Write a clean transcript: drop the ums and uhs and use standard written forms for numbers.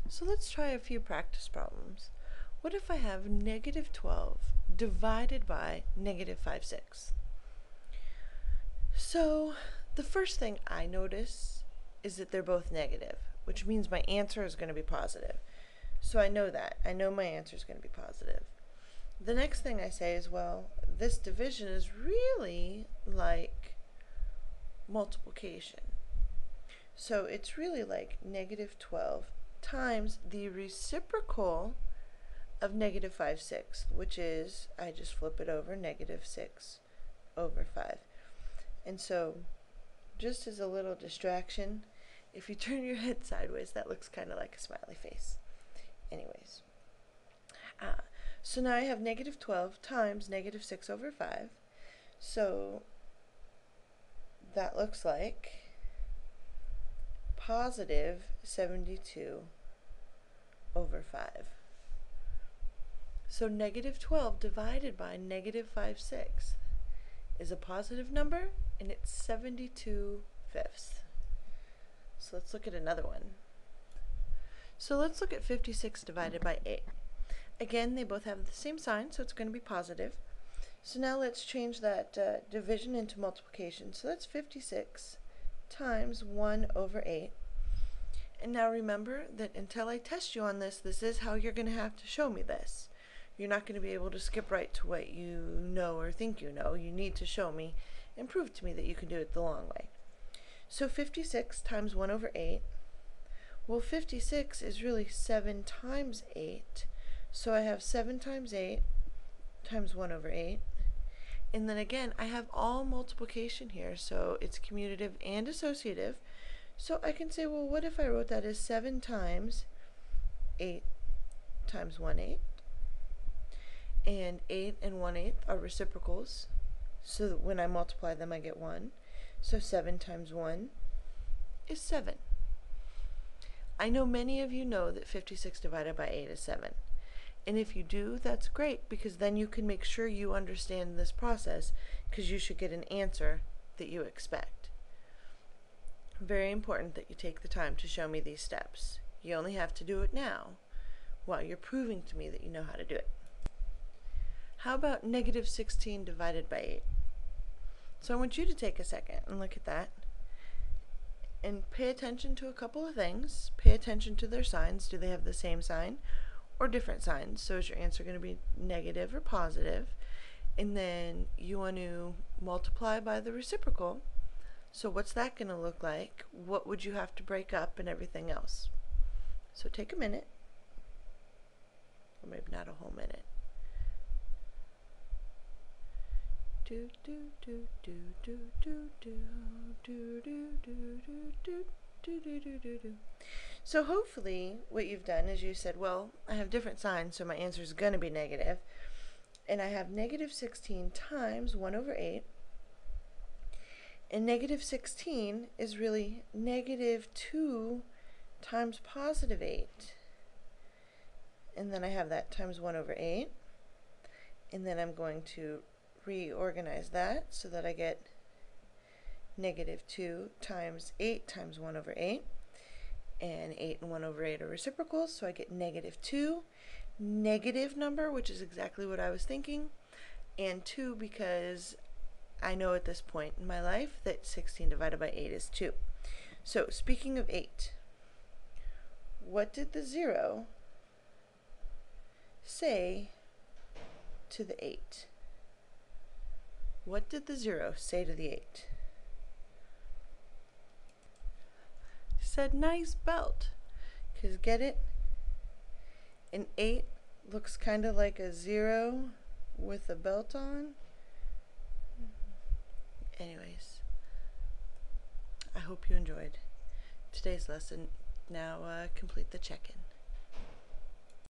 So let's try a few practice problems. What if I have negative 12 divided by negative 5/6? So the first thing I notice is that they're both negative, which means my answer is going to be positive. So I know that. I know my answer is going to be positive. The next thing I say is, well, this division is really like multiplication. So it's really like negative 12 times the reciprocal of negative 5/6, which is, I just flip it over, negative 6 over 5. And so, just as a little distraction, if you turn your head sideways, that looks kind of like a smiley face. Anyways, so now I have negative 12 times negative 6 over 5. So that looks like positive 72 over 5. So negative 12 divided by negative 5/6 is a positive number, and it's 72/5. So let's look at another one. So let's look at 56 divided by 8. Again, they both have the same sign, so it's going to be positive. So now let's change that division into multiplication. So that's 56 times 1 over 8. And now remember that until I test you on this, this is how you're going to have to show me this. You're not going to be able to skip right to what you know or think you know. You need to show me and prove to me that you can do it the long way. So 56 times 1 over 8. Well, 56 is really 7 times 8. So I have 7 times 8 times 1 over 8. And then again, I have all multiplication here, so it's commutative and associative. So I can say, well, what if I wrote that as 7 times 8 times 1/8? And 8 and 1/8 are reciprocals, so that when I multiply them I get 1. So 7 times 1 is 7. I know many of you know that 56 divided by 8 is 7. And if you do, that's great, because then you can make sure you understand this process, because you should get an answer that you expect. Very important that you take the time to show me these steps. You only have to do it now, while you're proving to me that you know how to do it. How about negative 16 divided by 8? So I want you to take a second and look at that. And pay attention to a couple of things. Pay attention to their signs. Do they have the same sign or different signs? So is your answer going to be negative or positive? And then you want to multiply by the reciprocal. So what's that going to look like? What would you have to break up and everything else? So take a minute. Or maybe not a whole minute. Do do do do do do do do do do do do do do do do. So hopefully what you've done is you said, well, I have different signs, so my answer is going to be negative. And I have negative 16 times 1 over 8. And negative 16 is really negative 2 times positive 8. And then I have that times 1 over 8. And then I'm going to reorganize that so that I get negative 2 times 8 times 1 over 8. And 8 and 1 over 8 are reciprocals, so I get negative 2. Negative number, which is exactly what I was thinking. And 2 because I know at this point in my life that 16 divided by 8 is 2. So speaking of 8, what did the 0 say to the 8? What did the 0 say to the 8? It said nice belt. Because get it? An 8 looks kind of like a 0 with a belt on. Anyways, I hope you enjoyed today's lesson. Now complete the check-in.